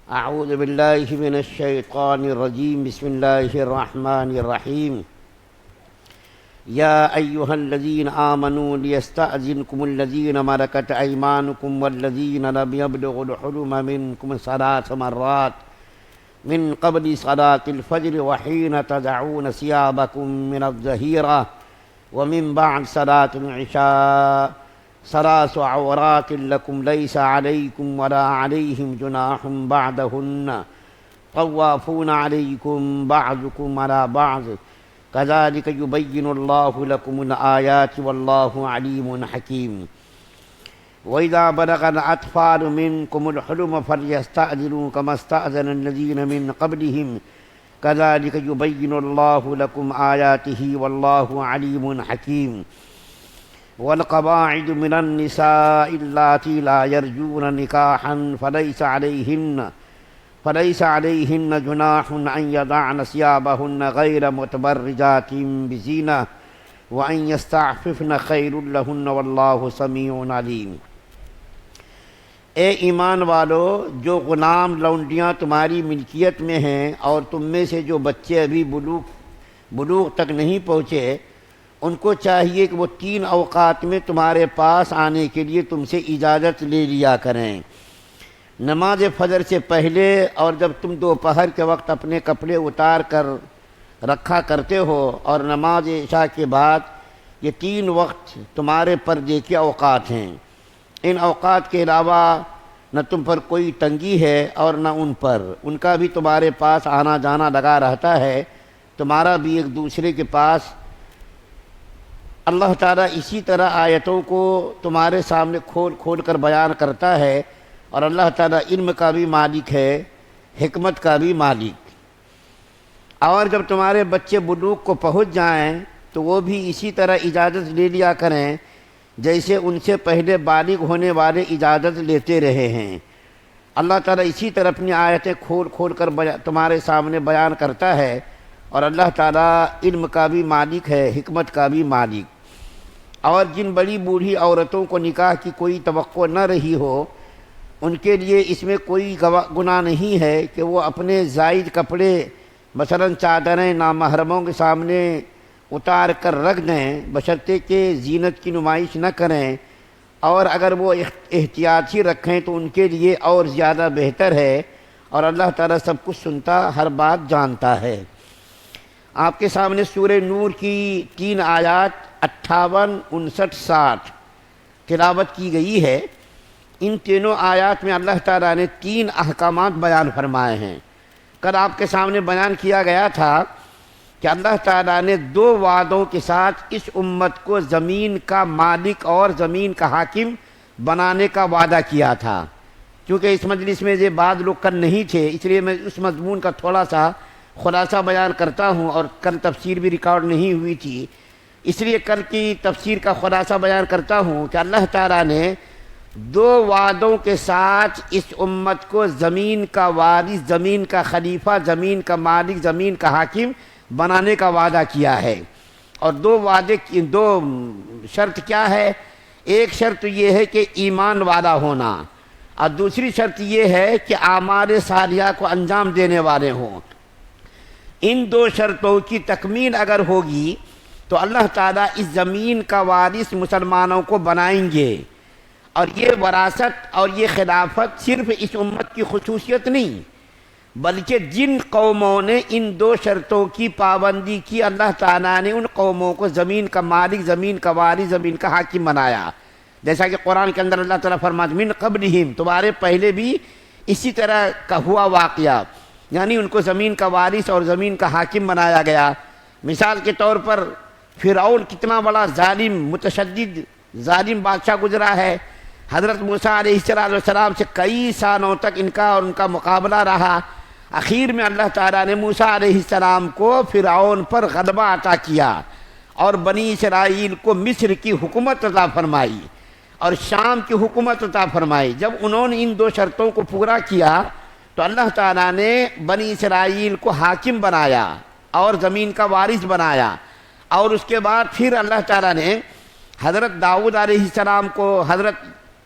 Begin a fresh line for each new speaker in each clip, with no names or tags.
اعوذ باللہ من الشیطان الرجیم بسم اللہ الرحمن الرحیم یا ایہا الذین آمنوا لیستأذنکم الذین ملکت ایمانکم والذین لم یبلغوا الحلم منکم ثلاث مرات من قبل صلاة الفجر وحین تضعون ثیابکم من الظہیرہ ومن بعد صلاة العشاء ثلاث عورات لكم ليس عليكم ولا عليهم جناح بعدهن طوافون عليكم بعضكم على بعض كذلك يبين الله لكم الآيات والله عليم حكيم وإذا بلغ الأطفال منكم الحلم فليستأذنوا كما استأذن الذين من قبلهم كذلك يبين الله لكم آياته والله عليم حكيم والقواعد من النساء اللاتي لا يرجون نكاحا فليس عليهن جناح أن يضعن ثيابهن غير متبرجات بزينة وأن يستعففن خير لهن والله سميع عليم۔ اے ایمان والو، جو غلام لونڈیاں تمہاری ملکیت میں ہیں اور تم میں سے جو بچے ابھی بلوغ تک نہیں پہنچے، ان کو چاہیے کہ وہ 3 اوقات میں تمہارے پاس آنے کے لیے تم سے اجازت لے لیا کریں۔ نماز فجر سے پہلے اور جب تم دوپہر کے وقت اپنے کپڑے اتار کر رکھا کرتے ہو، اور نماز عشاء کے بعد، یہ 3 وقت تمہارے پردے کے اوقات ہیں۔ ان اوقات کے علاوہ نہ تم پر کوئی تنگی ہے اور نہ ان پر، ان کا بھی تمہارے پاس آنا جانا لگا رہتا ہے، تمہارا بھی ایک دوسرے کے پاس۔ اللہ تعالیٰ اسی طرح آیتوں کو تمہارے سامنے کھول کر بیان کرتا ہے، اور اللہ تعالیٰ علم کا بھی مالک ہے، حکمت کا بھی مالک۔ اور جب تمہارے بچے بلوغ کو پہنچ جائیں تو وہ بھی اسی طرح اجازت لے لیا کریں جیسے ان سے پہلے بالغ ہونے والے اجازت لیتے رہے ہیں۔ اللہ تعالیٰ اسی طرح اپنی آیتیں کھول کر تمہارے سامنے بیان کرتا ہے، اور اللہ تعالیٰ علم کا بھی مالک ہے، حکمت کا بھی مالک۔ اور جن بڑی بوڑھی عورتوں کو نکاح کی کوئی توقع نہ رہی ہو، ان کے لیے اس میں کوئی گناہ نہیں ہے کہ وہ اپنے زائد کپڑے مثلا چادریں نامحرموں کے سامنے اتار کر رکھ دیں، بشرطے کہ زینت کی نمائش نہ کریں، اور اگر وہ احتیاط ہی رکھیں تو ان کے لیے اور زیادہ بہتر ہے، اور اللہ تعالیٰ سب کچھ سنتا، ہر بات جانتا ہے۔ آپ کے سامنے سورہ نور کی 3 آیات 58، 59، 60 تلاوت کی گئی ہے۔ ان تینوں آیات میں اللہ تعالیٰ نے 3 احکامات بیان فرمائے ہیں۔ کل آپ کے سامنے بیان کیا گیا تھا کہ اللہ تعالیٰ نے 2 وعدوں کے ساتھ اس امت کو زمین کا مالک اور زمین کا حاکم بنانے کا وعدہ کیا تھا۔ کیونکہ اس مجلس میں یہ بعض لوگ کل نہیں تھے، اس لیے میں اس مضمون کا تھوڑا سا خلاصہ بیان کرتا ہوں، اور کل تفسیر بھی ریکارڈ نہیں ہوئی تھی، اس لیے کل کی تفسیر کا خلاصہ بیان کرتا ہوں کہ اللہ تعالیٰ نے 2 وعدوں کے ساتھ اس امت کو زمین کا وارث، زمین کا خلیفہ، زمین کا مالک، زمین کا حاکم بنانے کا وعدہ کیا ہے۔ اور 2 شرط کیا ہے؟ ایک شرط یہ ہے کہ ایمان والا ہونا، اور دوسری شرط یہ ہے کہ اعمال صالحہ کو انجام دینے والے ہوں۔ ان 2 شرطوں کی تکمیل اگر ہوگی تو اللہ تعالیٰ اس زمین کا وارث مسلمانوں کو بنائیں گے۔ اور یہ وراثت اور یہ خلافت صرف اس امت کی خصوصیت نہیں، بلکہ جن قوموں نے ان 2 شرطوں کی پابندی کی، اللہ تعالیٰ نے ان قوموں کو زمین کا مالک، زمین کا وارث، زمین کا حاکم بنایا۔ جیسا کہ قرآن کے اندر اللہ تعالیٰ فرماتا ہے من قبلہم، تمہارے پہلے بھی اسی طرح کا ہوا واقعہ، یعنی ان کو زمین کا وارث اور زمین کا حاکم بنایا گیا۔ مثال کے طور پر فرعون کتنا بڑا ظالم، متشدد ظالم بادشاہ گزرا ہے۔ حضرت موسیٰ علیہ السلام سے کئی سالوں تک ان کا مقابلہ رہا۔ آخر میں اللہ تعالیٰ نے موسیٰ علیہ السلام کو فرعون پر غلبہ عطا کیا، اور بنی اسرائیل کو مصر کی حکومت عطا فرمائی اور شام کی حکومت عطا فرمائی۔ جب انہوں نے ان 2 شرطوں کو پورا کیا تو اللہ تعالیٰ نے بنی اسرائیل کو حاکم بنایا اور زمین کا وارث بنایا۔ اور اس کے بعد پھر اللہ تعالیٰ نے حضرت داؤد علیہ السلام کو، حضرت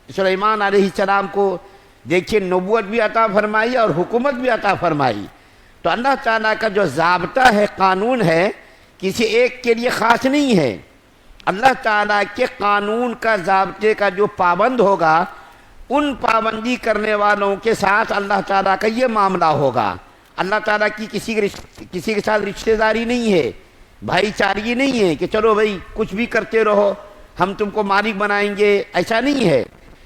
سلیمان علیہ السلام کو دیکھیے نبوت بھی عطا فرمائی اور حکومت بھی عطا فرمائی. تو اللہ تعالیٰ کا جو ضابطہ ہے، قانون ہے، کسی ایک کے لیے خاص نہیں ہے. اللہ تعالیٰ کے قانون کا، ضابطے کا جو پابند ہوگا، ان پابندی کرنے والوں کے ساتھ اللہ تعالیٰ کا یہ معاملہ ہوگا. اللہ تعالیٰ کی کسی کے ساتھ رشتہ داری نہیں ہے، بھائی چارگی نہیں ہے کہ چلو بھائی کچھ بھی کرتے رہو ہم تم کو مالک بنائیں گے، ایسا نہیں ہے.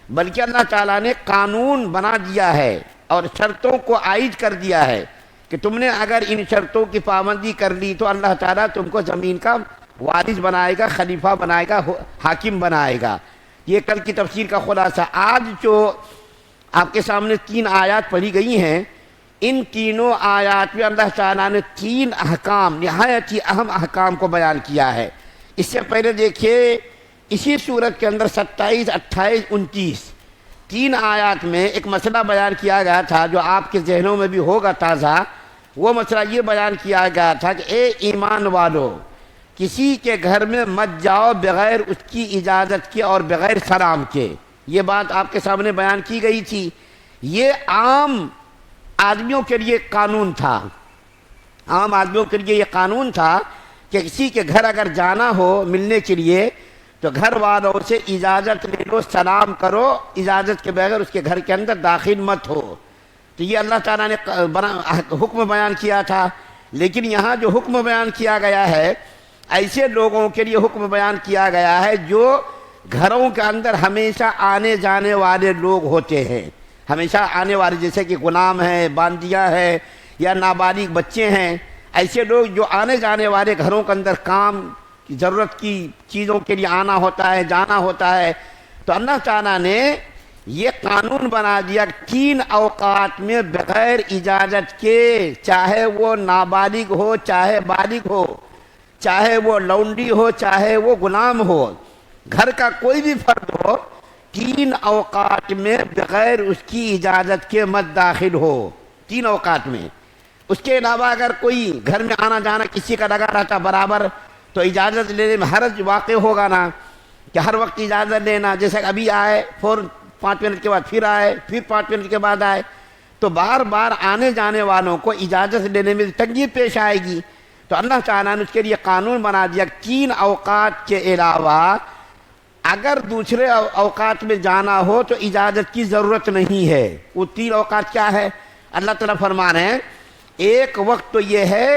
بلکہ اللہ تعالیٰ نے قانون بنا دیا ہے اور شرطوں کو عائد کر دیا ہے کہ تم نے اگر ان شرطوں کی پابندی کر لی تو اللہ تعالیٰ تم کو زمین کا وارث بنائے گا، خلیفہ بنائے گا، حاکم بنائے گا. یہ کل کی تفسیر کا خلاصہ. آج جو آپ کے سامنے 3 آیات پڑھی گئی ہیں، ان تینوں آیات میں اللہ تعالیٰ نے 3 احکام، نہایت ہی اہم احکام کو بیان کیا ہے. اس سے پہلے دیکھیے اسی سورت کے اندر 27، 28، 29 3 آیات میں ایک مسئلہ بیان کیا گیا تھا جو آپ کے ذہنوں میں بھی ہوگا تازہ. وہ مسئلہ یہ بیان کیا گیا تھا کہ اے ایمان والو، کسی کے گھر میں مت جاؤ بغیر اس کی اجازت کے اور بغیر سلام کے. یہ بات آپ کے سامنے بیان کی گئی تھی. یہ عام آدمیوں کے لیے قانون تھا. عام آدمیوں کے لیے یہ قانون تھا کہ کسی کے گھر اگر جانا ہو ملنے کے لیے تو گھر والوں سے اجازت لے لو، سلام کرو، اجازت کے بغیر اس کے گھر کے اندر داخل مت ہو. تو یہ اللہ تعالیٰ نے حکم بیان کیا تھا. لیکن یہاں جو حکم بیان کیا گیا ہے، ایسے لوگوں کے لیے حکم بیان کیا گیا ہے جو گھروں کے اندر ہمیشہ آنے جانے والے لوگ ہوتے ہیں. ہمیشہ آنے والے، جیسے کہ غلام ہیں، باندیاں ہیں، یا نابالغ بچے ہیں. ایسے لوگ جو آنے جانے والے گھروں کے اندر کام کی ضرورت کی چیزوں کے لیے آنا ہوتا ہے، جانا ہوتا ہے. تو اللہ تعالیٰ نے یہ قانون بنا دیا کہ 3 اوقات میں بغیر اجازت کے، چاہے وہ نابالغ ہو چاہے بالغ ہو، چاہے وہ لونڈی ہو چاہے وہ غلام ہو، گھر کا کوئی بھی فرد ہو، 3 اوقات میں بغیر اس کی اجازت کے مت داخل ہو. 3 اوقات میں. اس کے علاوہ اگر کوئی گھر میں آنا جانا کسی کا لگا رہتا برابر تو اجازت لینے میں حرج واقع ہوگا نا، کہ ہر وقت اجازت لینا. جیسے ابھی آئے، 5 منٹ کے بعد پھر آئے، پھر 5 منٹ کے بعد آئے، تو بار بار آنے جانے والوں کو اجازت لینے میں تنگی پیش آئے گی. تو اللہ تعالیٰ نے اس کے لیے قانون بنا دیا 3 اوقات کے علاوہ اگر دوسرے اوقات میں جانا ہو تو اجازت کی ضرورت نہیں ہے. وہ 3 اوقات کیا ہے؟ اللہ تعالیٰ فرما رہے ہیں ایک وقت تو یہ ہے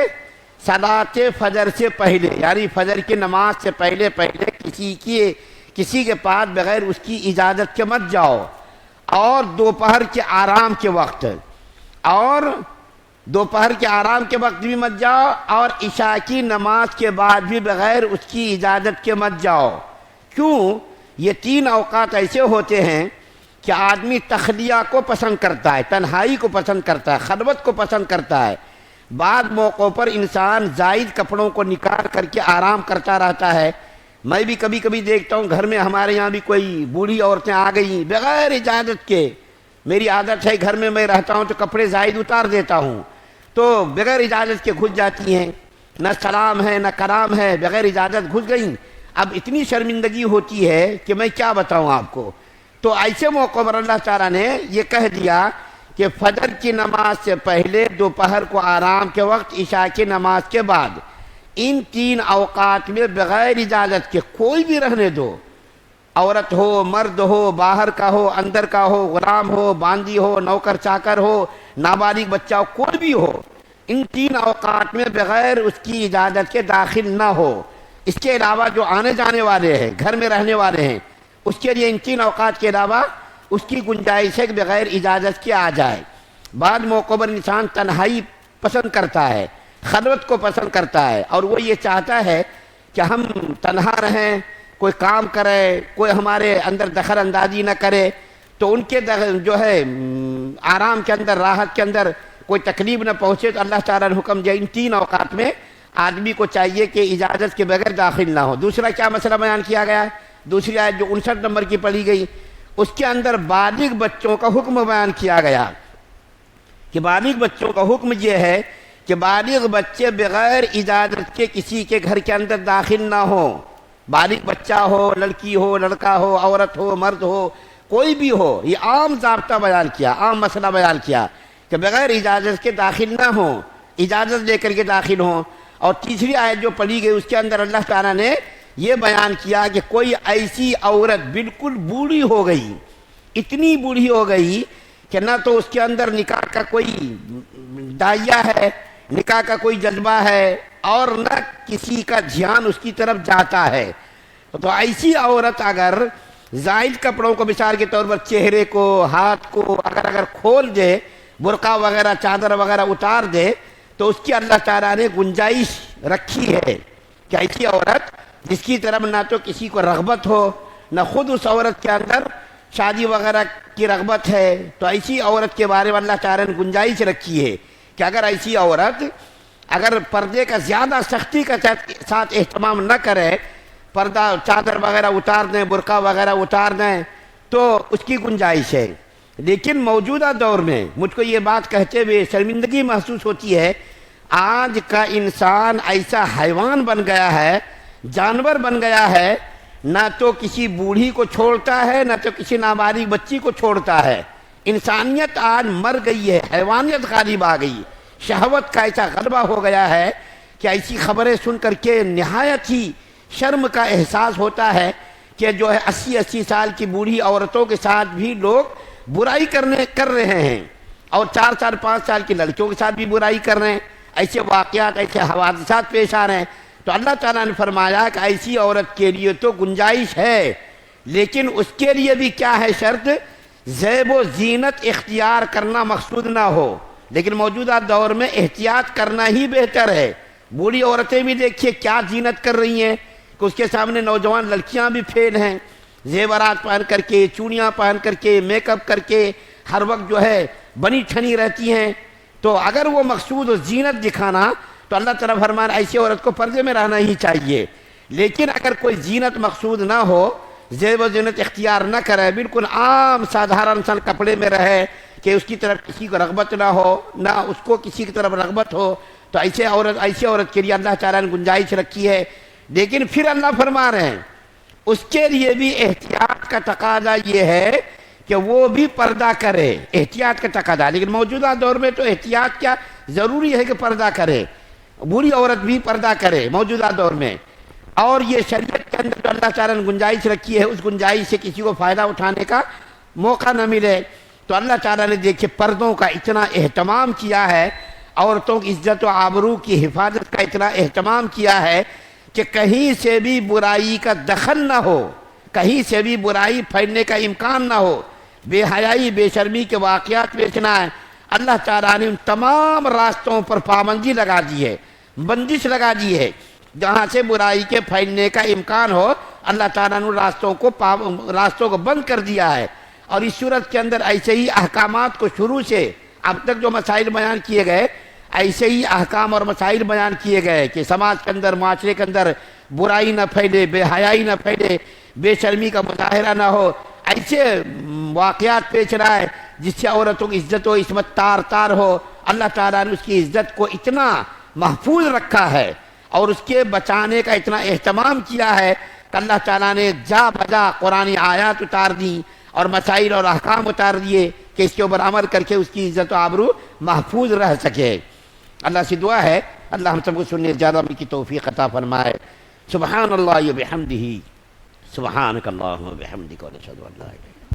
صلاۃ فجر سے پہلے، یعنی فجر کی نماز سے پہلے کسی کے پاس بغیر اس کی اجازت کے مت جاؤ، اور دوپہر کے آرام کے وقت، اور دوپہر کے آرام کے وقت بھی مت جاؤ، اور عشاء کی نماز کے بعد بھی بغیر اس کی اجازت کے مت جاؤ. کیوں؟ یہ 3 اوقات ایسے ہوتے ہیں کہ آدمی تخلیہ کو پسند کرتا ہے، تنہائی کو پسند کرتا ہے، خلوت کو پسند کرتا ہے. بعض موقعوں پر انسان زائد کپڑوں کو نکال کر کے آرام کرتا رہتا ہے. میں بھی کبھی کبھی دیکھتا ہوں گھر میں ہمارے یہاں بھی کوئی بوڑھی عورتیں آ گئیں بغیر اجازت کے. میری عادت ہے گھر میں رہتا ہوں تو کپڑے زائد اتار دیتا ہوں، تو بغیر اجازت کے گھس جاتی ہیں، نہ سلام ہے نہ کلام ہے، بغیر اجازت گھس گئیں. اب اتنی شرمندگی ہوتی ہے کہ میں کیا بتاؤں آپ کو. تو ایسے موقع پر اللہ تعالیٰ نے یہ کہہ دیا کہ فجر کی نماز سے پہلے، دوپہر کو آرام کے وقت، عشاء کی نماز کے بعد، ان 3 اوقات میں بغیر اجازت کے کوئی بھی رہنے دو، عورت ہو، مرد ہو، باہر کا ہو، اندر کا ہو، غلام ہو، باندی ہو، نوکر چاکر ہو، نابالغ بچہ ہو، کوئی بھی ہو، ان 3 اوقات میں بغیر اس کی اجازت کے داخل نہ ہو. اس کے علاوہ جو آنے جانے والے ہیں، گھر میں رہنے والے ہیں، اس کے لیے ان 3 اوقات کے علاوہ اس کی گنجائش ہے کہ بغیر اجازت کے آ جائے. بعض موقع پر انسان تنہائی پسند کرتا ہے، خلوت کو پسند کرتا ہے، اور وہ یہ چاہتا ہے کہ ہم تنہا رہیں، کوئی کام کرے، کوئی ہمارے اندر دخل اندازی نہ کرے، تو ان کے جو ہے آرام کے اندر، راحت کے اندر کوئی تکلیف نہ پہنچے. تو اللہ تعالیٰ نے حکم دیا ان 3 اوقات میں آدمی کو چاہیے کہ اجازت کے بغیر داخل نہ ہو. دوسرا کیا مسئلہ بیان کیا گیا ہے؟ دوسری آیت جو 59 نمبر کی پڑھی گئی، اس کے اندر بالغ بچوں کا حکم بیان کیا گیا کہ بالغ بچوں کا حکم یہ ہے کہ بالغ بچے بغیر اجازت کے کسی کے گھر کے اندر داخل نہ ہوں. بالغ بچہ ہو، لڑکی ہو، لڑکا ہو، عورت ہو، مرد ہو، کوئی بھی ہو، یہ عام ضابطہ بیان کیا، عام مسئلہ بیان کیا کہ بغیر اجازت کے داخل نہ ہوں، اجازت لے کر کے داخل ہوں۔ اور تیسری آیت جو پڑھی گئی اس کے اندر اللہ تعالیٰ نے یہ بیان کیا کہ کوئی ایسی عورت بالکل بوڑھی ہو گئی، اتنی بوڑھی ہو گئی کہ نہ تو اس کے اندر نکاح کا کوئی داعیہ ہے، نکاح کا کوئی جذبہ ہے، اور نہ کسی کا دھیان اس کی طرف جاتا ہے، تو ایسی عورت اگر زائد کپڑوں کو مثال کے طور پر چہرے کو، ہاتھ کو اگر کھول دے، برقع وغیرہ چادر وغیرہ اتار دے، تو اس کی اللہ تعالیٰ نے گنجائش رکھی ہے کہ ایسی عورت جس کی طرف نہ تو کسی کو رغبت ہو، نہ خود اس عورت کے اندر شادی وغیرہ کی رغبت ہے، تو ایسی عورت کے بارے میں اللہ تعالیٰ نے گنجائش رکھی ہے کہ اگر ایسی عورت اگر پردے کا زیادہ سختی کا ساتھ اہتمام نہ کرے، پردہ چادر وغیرہ اتار دیں، برقع وغیرہ اتار دیں، تو اس کی گنجائش ہے۔ لیکن موجودہ دور میں مجھ کو یہ بات کہتے ہوئے شرمندگی محسوس ہوتی ہے، آج کا انسان ایسا حیوان بن گیا ہے، جانور بن گیا ہے، نہ تو کسی بوڑھی کو چھوڑتا ہے، نہ تو کسی نابالغ بچی کو چھوڑتا ہے۔ انسانیت آج مر گئی ہے، حیوانیت غالب آ گئی، شہوت کا ایسا غلبہ ہو گیا ہے کہ ایسی خبریں سن کر کے نہایت ہی شرم کا احساس ہوتا ہے کہ جو ہے 80 سال کی بوڑھی عورتوں کے ساتھ بھی لوگ برائی کر رہے ہیں، اور 4 5 سال کی لڑکیوں کے ساتھ بھی برائی کر رہے ہیں۔ ایسے واقعات، ایسے حوادثات پیش آ رہے ہیں، تو اللہ تعالیٰ نے فرمایا کہ ایسی عورت کے لیے تو گنجائش ہے، لیکن اس کے لیے بھی کیا ہے شرط؟ زیب و زینت اختیار کرنا مقصود نہ ہو۔ لیکن موجودہ دور میں احتیاط کرنا ہی بہتر ہے۔ بوڑھی عورتیں بھی دیکھیے کیا زینت کر رہی ہیں کہ اس کے سامنے نوجوان لڑکیاں بھی فیل ہیں، زیورات پہن کر کے، چوڑیاں پہن کر کے، میک اپ کر کے ہر وقت جو ہے بنی ٹھنی رہتی ہیں۔ تو اگر وہ مقصود و زینت دکھانا، تو اللہ تعالیٰ فرمایا ایسی عورت کو پردے میں رہنا ہی چاہیے۔ لیکن اگر کوئی زینت مقصود نہ ہو، زیب و زینت اختیار نہ کرے، بالکل عام سادھارن سن کپڑے میں رہے کہ اس کی طرف کسی کو رغبت نہ ہو، نہ اس کو کسی کی طرف رغبت ہو، تو ایسی عورت کے لیے اللہ تعالیٰ نے گنجائش رکھی ہے۔ لیکن پھر اللہ فرما رہے ہیں اس کے لیے بھی احتیاط کا تقاضا یہ ہے کہ وہ بھی پردہ کرے، احتیاط کا تقاضا۔ لیکن موجودہ دور میں تو احتیاط کیا، ضروری ہے کہ پردہ کرے، بوڑھی عورت بھی پردہ کرے موجودہ دور میں۔ اور یہ شریعت کے اندر جو اللہ تعالیٰ نے گنجائش رکھی ہے، اس گنجائش سے کسی کو فائدہ اٹھانے کا موقع نہ ملے، تو اللہ تعالیٰ نے دیکھے پردوں کا اتنا اہتمام کیا ہے، عورتوں کی عزت و آبرو کی حفاظت کا اتنا اہتمام کیا ہے کہ کہیں سے بھی برائی کا دخل نہ ہو، کہیں سے بھی برائی پھیلنے کا امکان نہ ہو، بے حیائی بے شرمی کے واقعات پیش نہ آئیں۔ اللہ تعالیٰ نے ان تمام راستوں پر پابندی لگا دی ہے، بندش لگا دی ہے، جہاں سے برائی کے پھیلنے کا امکان ہو اللہ تعالیٰ نے راستوں کو بند کر دیا ہے۔ اور اس صورت کے اندر ایسے ہی احکامات کو شروع سے اب تک جو مسائل بیان کیے گئے، ایسے ہی احکام اور مسائل بیان کیے گئے کہ سماج کے اندر، معاشرے کے اندر برائی نہ پھیلے، بے حیائی نہ پھیلے، بے شرمی کا مظاہرہ نہ ہو، ایسے واقعات پیش رہا ہے جس سے عورتوں کی عزت و عصمت تار تار ہو۔ اللہ تعالیٰ نے اس کی عزت کو اتنا محفوظ رکھا ہے اور اس کے بچانے کا اتنا اہتمام کیا ہے کہ اللہ تعالیٰ نے جا بجا قرآنی آیات اتار دی اور مسائل اور احکام اتار دیے کہ اس کے اوپر عمل کر کے اس کی عزت و آبرو محفوظ رہ سکے۔ اللہ سے دعا ہے اللہ ہم سب کو سننے زیادہ کی توفیق عطا فرمائے۔ سبحان اللہ و بحمدہ، سبحانک اللہم و بحمدک، ونشہد ان لا الہ الا انت۔